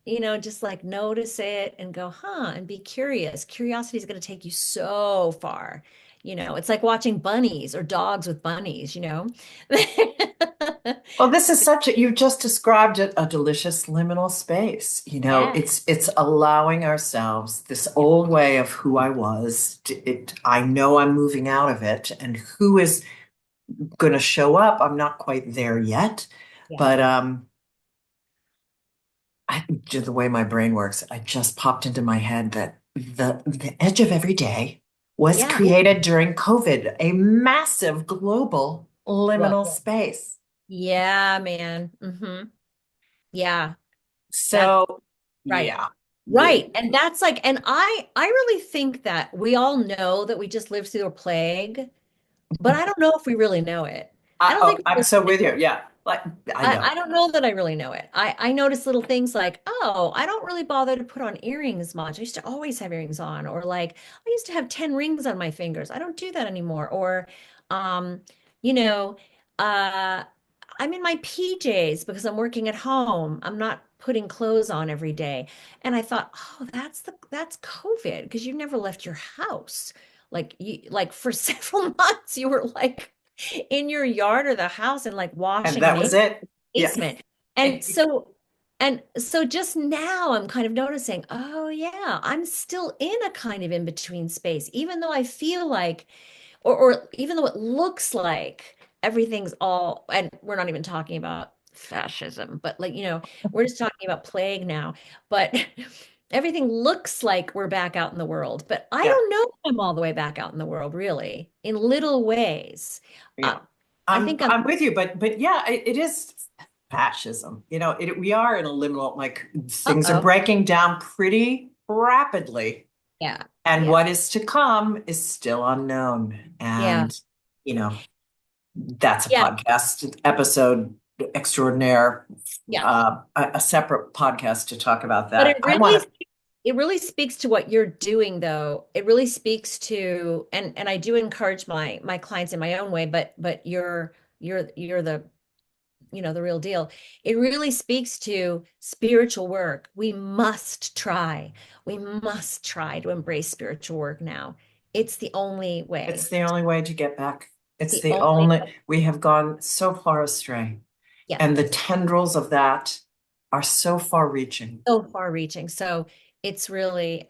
just like notice it and go, huh, and be curious. Curiosity is going to take you so far. It's like watching bunnies or dogs with bunnies. Well, this is you've just described it, a delicious liminal space. Yeah. It's allowing ourselves this old way of who I was. I know I'm moving out of it, and who is going to show up. I'm not quite there yet, Yeah. but the way my brain works, I just popped into my head that the edge of every day was Yeah. created during COVID, a massive global Well, liminal space. yeah, man. Yeah. That's So, right. yeah. Right. And that's like, and I really think that we all know that we just lived through a plague, but I don't know if we really know it. I don't think we I'm really so with know you. it. Yeah. Like, I I don't. don't know that I really know it. I notice little things like, oh, I don't really bother to put on earrings much. I used to always have earrings on, or like I used to have 10 rings on my fingers. I don't do that anymore. Or um, you know, uh I'm in my PJs because I'm working at home. I'm not putting clothes on every day. And I thought, oh, that's COVID because you never left your house. Like for several months you were like in your yard or the house and like And washing that and was it. Yeah. basement. And so just now I'm kind of noticing, oh yeah, I'm still in a kind of in between space, even though I feel like, or even though it looks like everything's all, and we're not even talking about fascism, but like, we're just talking about plague now, but everything looks like we're back out in the world, but I Yeah. don't know if I'm all the way back out in the world, really, in little ways. Uh, Yeah. I think I'm, I'm with you, but yeah, it is fascism. We are in a liminal, like, things are uh-oh. breaking down pretty rapidly, Yeah. and Yeah. what is to come is still unknown. Yeah. And, you know, that's a Yeah. podcast episode extraordinaire, Yeah. a separate podcast to talk about But that. I want to, it really speaks to what you're doing though. It really speaks to, and I do encourage my clients in my own way, but you're the real deal. It really speaks to spiritual work. We must try to embrace spiritual work now. It's the only it's way. the only way to get back. It's The the only only, way. we have gone so far astray. Yeah. And the tendrils of that are so far reaching. So far reaching. So it's really,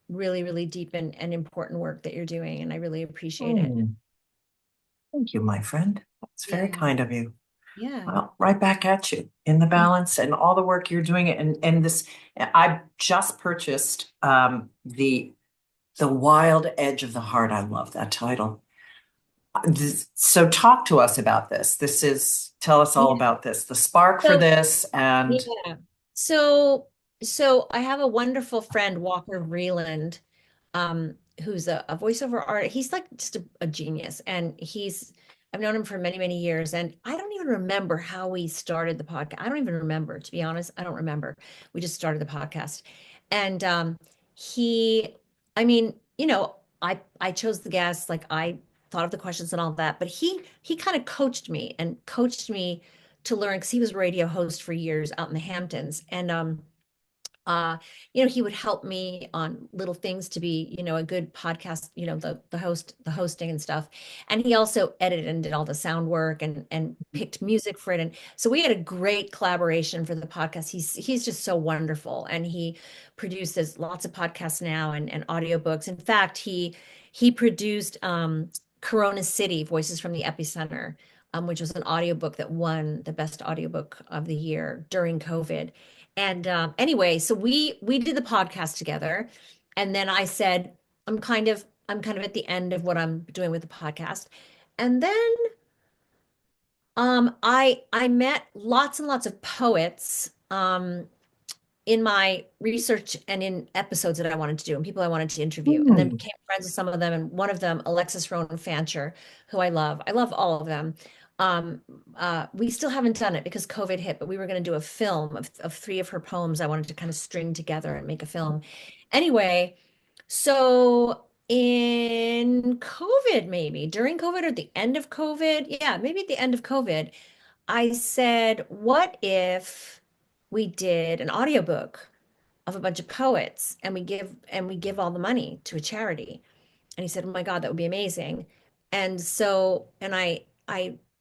really, really deep and important work that you're doing. And I really appreciate it. Hmm. Thank you, my friend. That's very Yeah. kind of you. Yeah. Well, right back at you in the Mm. balance and all the work you're doing. And this, I just purchased the Wild Edge of the Heart. I love that title. So talk to us about this. Tell us all Yeah. about this, the spark for So this, and yeah. So so I have a wonderful friend, Walker Vreeland, who's a voiceover artist. He's like just a genius. And I've known him for many, many years. And I don't even remember how we started the podcast. I don't even remember, to be honest. I don't remember. We just started the podcast. And he, I mean, I chose the guests, like I thought of the questions and all that, but he kind of coached me to learn because he was a radio host for years out in the Hamptons. And uh, he would help me on little things to be, a good podcast, the hosting and stuff. And he also edited and did all the sound work and picked music for it. And so we had a great collaboration for the podcast. He's just so wonderful. And he produces lots of podcasts now and audiobooks. In fact, he produced Corona City, Voices from the Epicenter, which was an audiobook that won the best audiobook of the year during COVID. And anyway, so we did the podcast together, and then I said, I'm kind of at the end of what I'm doing with the podcast, and then I met lots and lots of poets in my research and in episodes that I wanted to do and people I wanted to interview, and then Hmm. became friends with some of them. And one of them, Alexis Ronan Fancher, who I love. I love all of them. Um, we still haven't done it because COVID hit, but we were going to do a film of three of her poems I wanted to kind of string together and make a film. Anyway, so in COVID, maybe during COVID or the end of COVID, yeah, maybe at the end of COVID, I said, what if we did an audiobook of a bunch of poets and we give all the money to a charity? And he said, "Oh my God, that would be amazing." And so, and I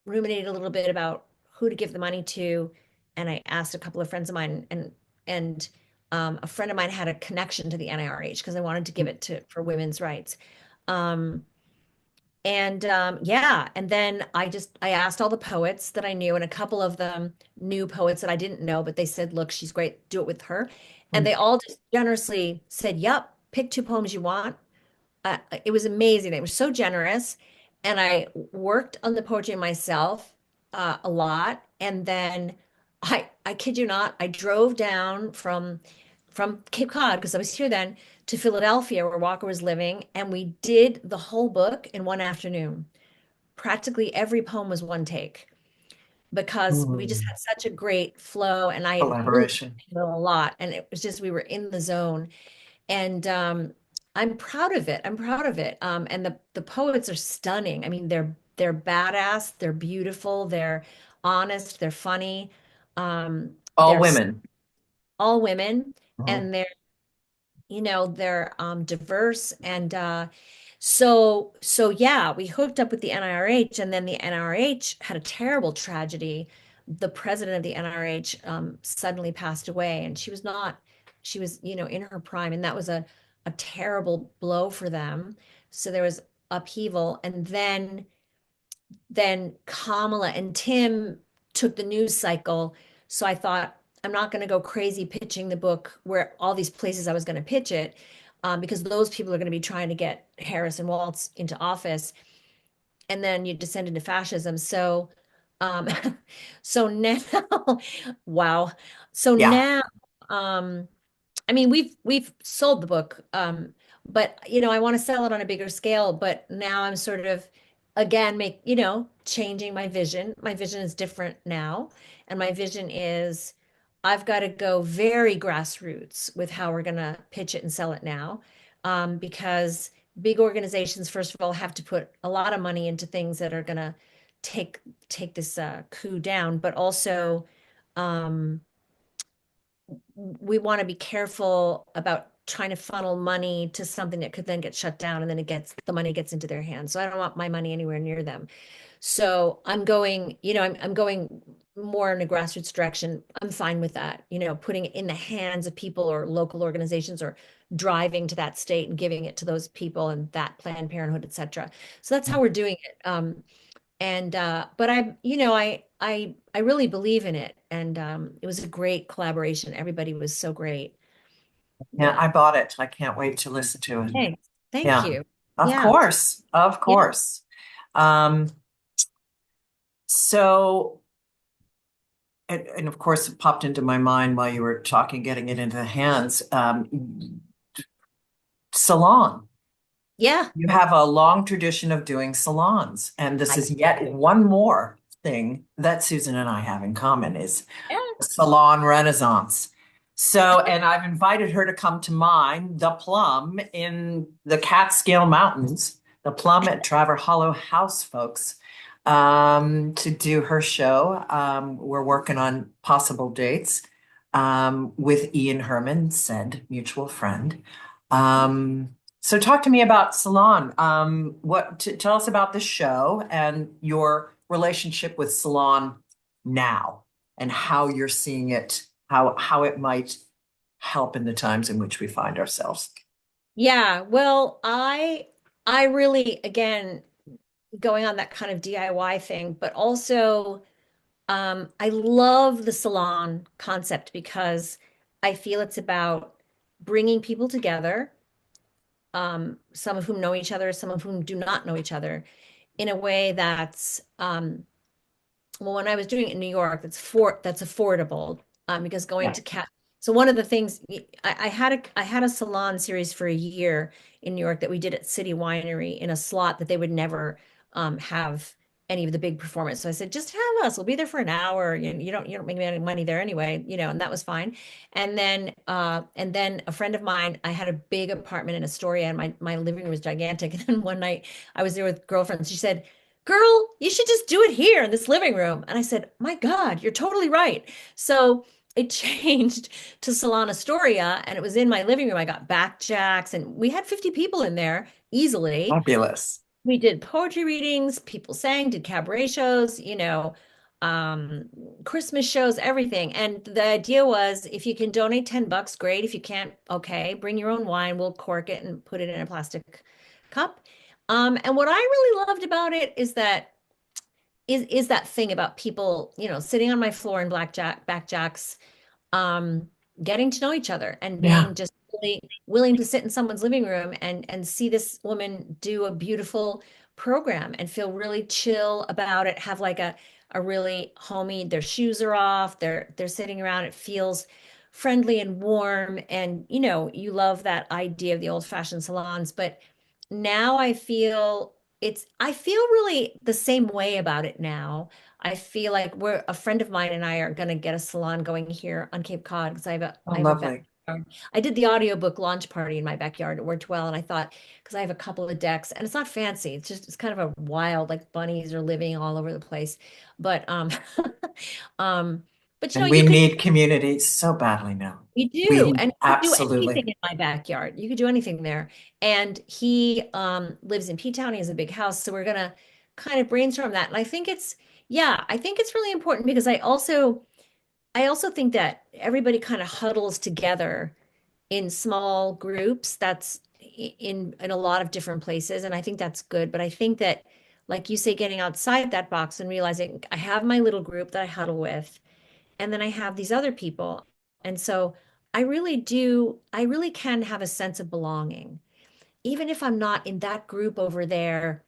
ruminated a little bit about who to give the money to, and I asked a couple of friends of mine, and a friend of mine had a connection to the NIRH because I wanted to give it to for women's rights. Um, and yeah, and then I asked all the poets that I knew, and a couple of them knew poets that I didn't know, but they said, "Look, she's great, do it with her." And they all just generously said, "Yep, pick two poems you want." It was amazing. They were so generous. And I worked on the poetry myself a lot. And then I kid you not, I drove down from Cape Cod because I was here then to Philadelphia where Walker was living, and we did the whole book in one afternoon. Practically every poem was one take because we just Hmm. had such a great flow, and I had really Collaboration. a lot, and it was just we were in the zone. And I'm proud of it. I'm proud of it. And the poets are stunning. I mean, they're badass, they're beautiful, they're honest, they're funny. All They're women. all women, Mhm. and they're diverse. And so yeah, we hooked up with the NIRH, and then the NIRH had a terrible tragedy. The president of the NIRH suddenly passed away, and she was in her prime, and that was a terrible blow for them. So there was upheaval, and then Kamala and Tim took the news cycle. So I thought, I'm not going to go crazy pitching the book where all these places I was going to pitch it, because those people are going to be trying to get Harris and Waltz into office. And then you descend into fascism. Um, so now, wow. So Yeah. now, um, I mean, we've sold the book, but I want to sell it on a bigger scale. But now I'm sort of again changing my vision. My vision is different now, and my vision is I've got to go very grassroots with how we're going to pitch it and sell it now, because big organizations, first of all, have to put a lot of money into things that are going to take take this coup down, but also. Um, we want to be careful about trying to funnel money to something that could then get shut down, and then the money gets into their hands. So I don't want my money anywhere near them. So I'm going more in a grassroots direction. I'm fine with that, putting it in the hands of people or local organizations, or driving to that state and giving it to those people and that Planned Parenthood, et cetera. So that's how we're doing it. And but I really believe in it, and it was a great collaboration. Everybody was so great. Yeah, Yeah. I bought it. I can't wait to listen to it. Thanks. Thank Yeah. you. Of Yeah. course. Of Yeah. course. Um, so, and of course, it popped into my mind while you were talking, getting it into the hands. Salon. Yeah. You have a long tradition of doing salons, and this I is yet one more thing that Susan and I have in common is yeah. salon renaissance. So, and I've invited her to come to mine, the Plum in the Catskill Mountains, the Plum at Traver Hollow House, folks, to do her show. We're working on possible dates with Ian Herman, said mutual friend. So talk to me about Salon. Tell us about the show and your relationship with Salon now and how you're seeing it, how it might help in the times in which we find ourselves. Yeah, well, I really again going on that kind of DIY thing, but also I love the salon concept because I feel it's about bringing people together, some of whom know each other, some of whom do not know each other, in a way that's well, when I was doing it in New York, that's affordable because going Yeah. to cat. So one of the things I had a salon series for a year in New York that we did at City Winery in a slot that they would never have any of the big performers. So I said, just have us. We'll be there for an hour. You don't make any money there anyway, and that was fine. And then a friend of mine, I had a big apartment in Astoria, and my living room was gigantic. And then one night I was there with girlfriends. She said, girl, you should just do it here in this living room. And I said, my God, you're totally right. So it changed to Salon Astoria and it was in my living room. I got back jacks and we had 50 people in there easily. Fabulous. We did poetry readings, people sang, did cabaret shows, um, Christmas shows, everything. And the idea was if you can donate $10, great. If you can't, okay, bring your own wine. We'll cork it and put it in a plastic cup. And what I really loved about it is that thing about people, sitting on my floor in backjacks, um, getting to know each other and Yeah. being just really willing to sit in someone's living room and see this woman do a beautiful program and feel really chill about it, have like a really homey, their shoes are off, they're sitting around, it feels friendly and warm. And you love that idea of the old-fashioned salons, but now I feel really the same way about it now. I feel like a friend of mine and I are going to get a salon going here on Cape Cod because Oh, I have a lovely. backyard. I did the audiobook launch party in my backyard. It worked well. And I thought, because I have a couple of decks and it's not fancy. It's kind of a wild, like bunnies are living all over the place. But, um, but And we you could need community so badly now. we do, We and you could do absolutely. anything in my backyard. You could do anything there. And he lives in P-Town. He has a big house, so we're gonna kind of brainstorm that. And I think it's really important because I also think that everybody kind of huddles together in small groups. That's in a lot of different places, and I think that's good. But I think that, like you say, getting outside that box and realizing I have my little group that I huddle with. And then I have these other people. And so I really can have a sense of belonging. Even if I'm not in that group over there,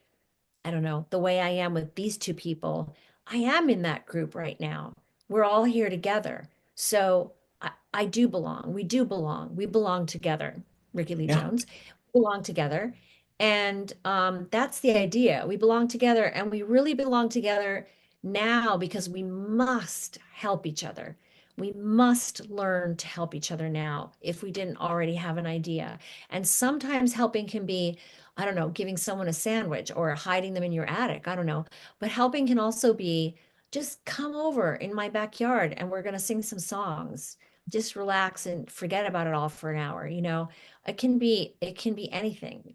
I don't know, the way I am with these two people, I am in that group right now. We're all here together. So I do belong. We do belong. We belong together. Ricky Lee Yeah. Jones, we belong together. And that's the idea. We belong together and we really belong together now because we must help each other. We must learn to help each other now if we didn't already have an idea. And sometimes helping can be, I don't know, giving someone a sandwich or hiding them in your attic. I don't know. But helping can also be just come over in my backyard and we're going to sing some songs. Just relax and forget about it all for an hour. It can be anything.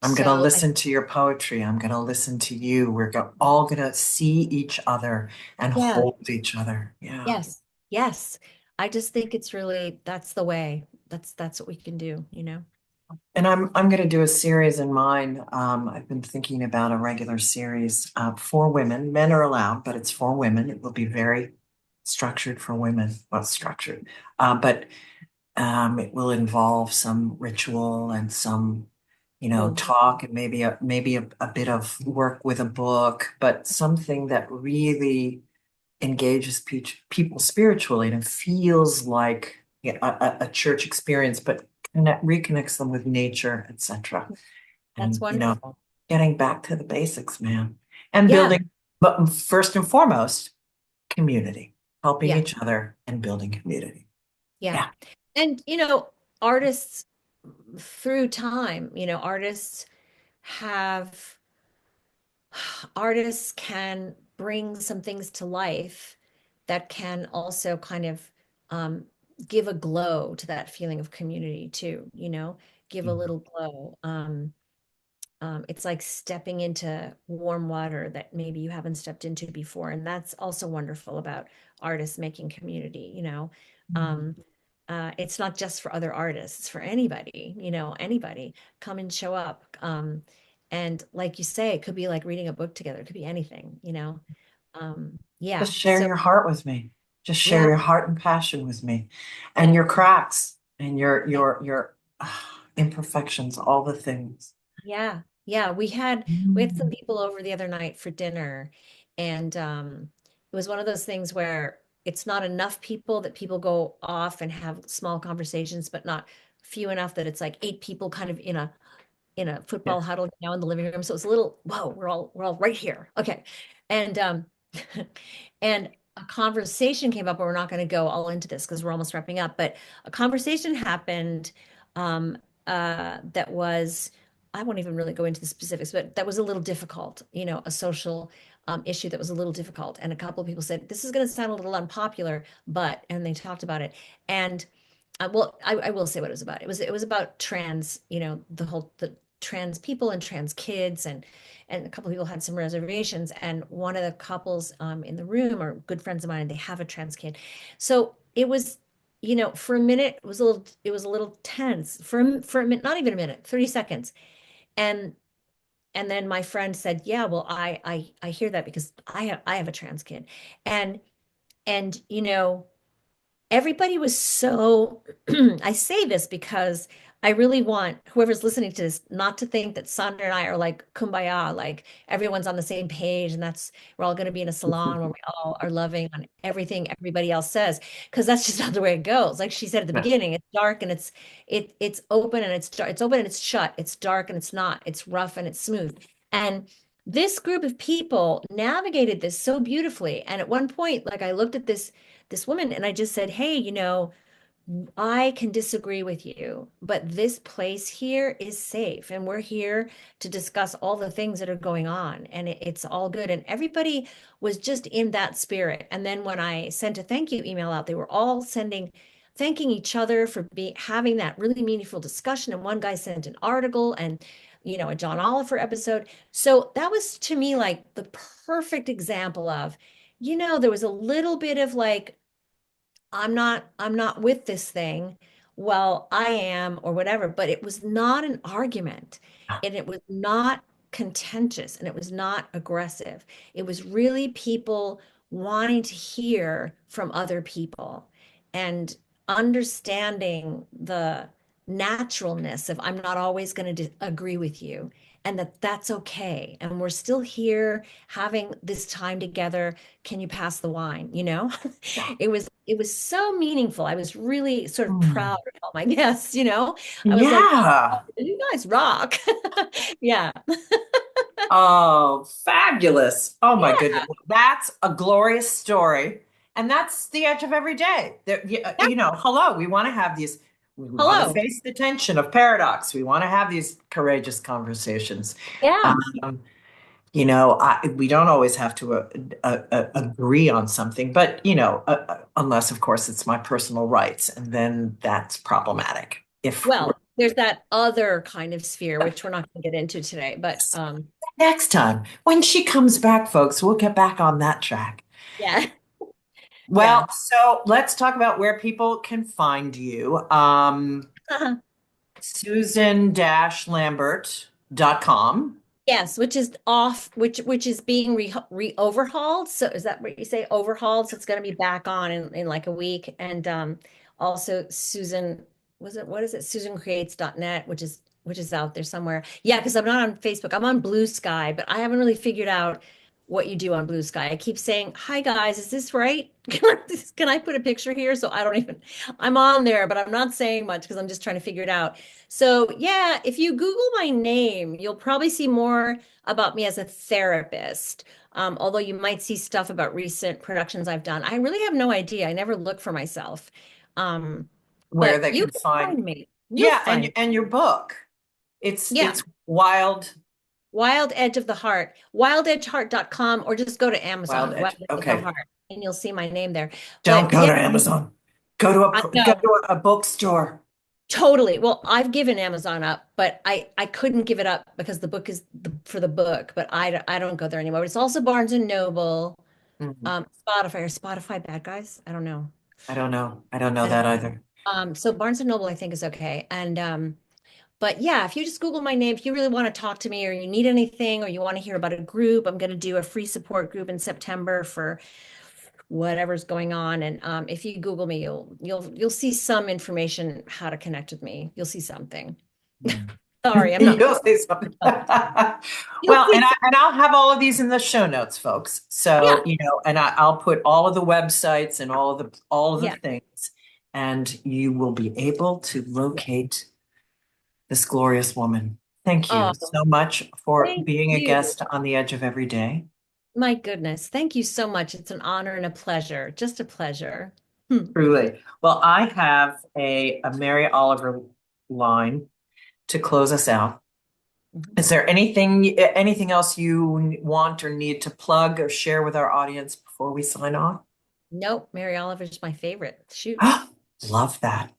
I'm going to So I, listen to your poetry. I'm going to listen to you. All going to see each other and yeah, hold each other. Yeah. yes, yes. I just think it's really, that's the way. That's what we can do. And I'm going to do a series in mine. I've been thinking about a regular series for women. Men are allowed, but it's for women. It will be very structured for women. Well, structured, but it will involve some ritual and some Mhm. talk and maybe a bit of work with a book, but something that really engages people spiritually and it feels like a church experience, but reconnects them with nature, etc. That's And wonderful. getting back to the basics, man, and Yeah. building, but first and foremost, community, helping Yeah. each other and building community. Yeah. Yeah. And, artists through time, artists have artists can bring some things to life that can also kind of um, give a glow to that feeling of community too, give a little glow. It's like stepping into warm water that maybe you haven't stepped into before. And that's also wonderful about artists making community. Um, it's not just for other artists, it's for anybody, anybody come and show up. And like you say, it could be like reading a book together, it could be anything. Yeah. Just share So, your heart with me. Just share yeah, your heart and passion with me, and yeah, your cracks and yeah. your imperfections, all the things. Yeah, yeah. We had some Mm. people over the other night for dinner, and it was one of those things where it's not enough people that people go off and have small conversations, but not few enough that it's like eight people kind of in a Yeah. football huddle now in the living room. So it's a little, whoa, we're all right here. Okay. And and a conversation came up, and we're not going to go all into this because we're almost wrapping up, but a conversation happened um that was, I won't even really go into the specifics, but that was a little difficult, a social issue that was a little difficult. And a couple of people said, this is going to sound a little unpopular, and they talked about it. And well, I will say what it was about. It was about trans, the trans people and trans kids, and a couple of people had some reservations. And one of the couples in the room are good friends of mine, and they have a trans kid. So it was, for a minute, it was a little tense for a minute, not even a minute, 30 seconds. And and then my friend said, "Yeah, well, I hear that because I have a trans kid." And and everybody was so I say this because I really want whoever's listening to this not to think that Sandra and I are like kumbaya, like everyone's on the same page and that's we're all going to be in a salon where we all are loving on everything everybody else says, because that's just not the way it goes. Like she said at the Yeah. beginning, it's dark and it's open and it's dark, it's open and it's shut, it's dark and it's not, it's rough and it's smooth. And this group of people navigated this so beautifully. And at one point, like I looked at this woman and I just said, "Hey, I can disagree with you, but this place here is safe and we're here to discuss all the things that are going on and it's all good." And everybody was just in that spirit. And then when I sent a thank you email out, they were all thanking each other for having that really meaningful discussion. And one guy sent an article and a John Oliver episode. So that was to me like the perfect example of, there was a little bit of like, I'm not with this thing. Well, I am, or whatever, but it was not an argument and it was not contentious and it was not aggressive. It was really people wanting to hear from other people and understanding the naturalness of I'm not always going to agree with you, and that's okay. And we're still here having this time together. Can you pass the wine? Yeah. It was so meaningful. I was really sort of Mm. proud of all my guests. I was like, Yeah. "Oh, you guys rock." Yeah. Oh, fabulous. Oh my Yeah. goodness. That's a glorious story. And that's the edge of every day. Yeah. Hello, we want to have these, we want to Hello. face the tension of paradox. We want to have these courageous conversations. Yeah. Um, we don't always have to agree on something, but, unless, of course, it's my personal rights, and then that's problematic. If we're Well, there's that other kind of sphere, which we're not going to get into today, but next time, when she comes back, folks, we'll get back on that track. yeah. Well, Yeah. so let's talk about where people can find you. Susan-Lambert.com. Yes, which is off, which is being re overhauled. So is that what you say? Overhauled. So it's going to be back on in like a week. And also Susan, was it what is it? SusanCreates.net, which is which is out there somewhere. Yeah, because I'm not on Facebook. I'm on Blue Sky, but I haven't really figured out what you do on Blue Sky. I keep saying, "Hi guys, is this right? Can I put a picture here?" So I don't even, I'm on there, but I'm not saying much because I'm just trying to figure it out. So yeah, if you Google my name, you'll probably see more about me as a therapist. Although you might see stuff about recent productions I've done. I really have no idea. I never look for myself. Um, Where but they you can can find, find me. You'll yeah, find. and your book. Yeah. It's wild, Wild Edge of the Heart, wildedgeheart.com, or just go to wild Amazon, Wild edge. Edge of the Okay. Heart, and you'll see my name there. Don't But go yeah, to Amazon. I Go know. to a bookstore. Totally. Well, I've given Amazon up, but I couldn't give it up because the book is for the book, but I don't go there anymore. It's also Barnes and Noble, Mhm. Spotify. Are Spotify bad guys? I don't know. I don't know. I don't know I don't that know. either. So Barnes and Noble I think is okay. And but yeah, if you just Google my name, if you really want to talk to me or you need anything or you want to hear about a group, I'm going to do a free support group in September for whatever's going on. And if you Google me, you'll see some information how to connect with me. You'll see something. Mm. Sorry, I'm not. You'll say something. You'll Well, see some. and I'll have all of these in the show notes, folks. So, Yeah, and I'll put all of the websites and all of the yeah. things, and you will be able to Yeah. locate this glorious woman. Thank you Oh, so much for thank being a you. guest on the edge of every day. My goodness, thank you so much. It's an honor and a pleasure. Just a pleasure. Hmm. Truly. Well, I have a Mary Oliver line to close us out. Mhm. Is there anything else you want or need to plug or share with our audience before we sign off? Nope, Mary Oliver's my favorite. Shoot. Love that.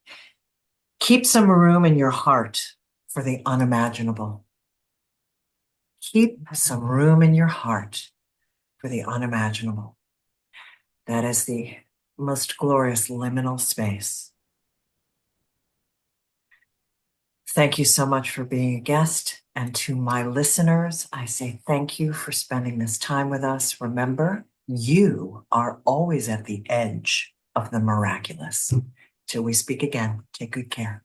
Keep some room in your heart for the unimaginable. Keep some room in your heart for the unimaginable. That is the most glorious liminal space. Thank you so much for being a guest. And to my listeners, I say thank you for spending this time with us. Remember, you are always at the edge of the miraculous. Till we speak again, take good care.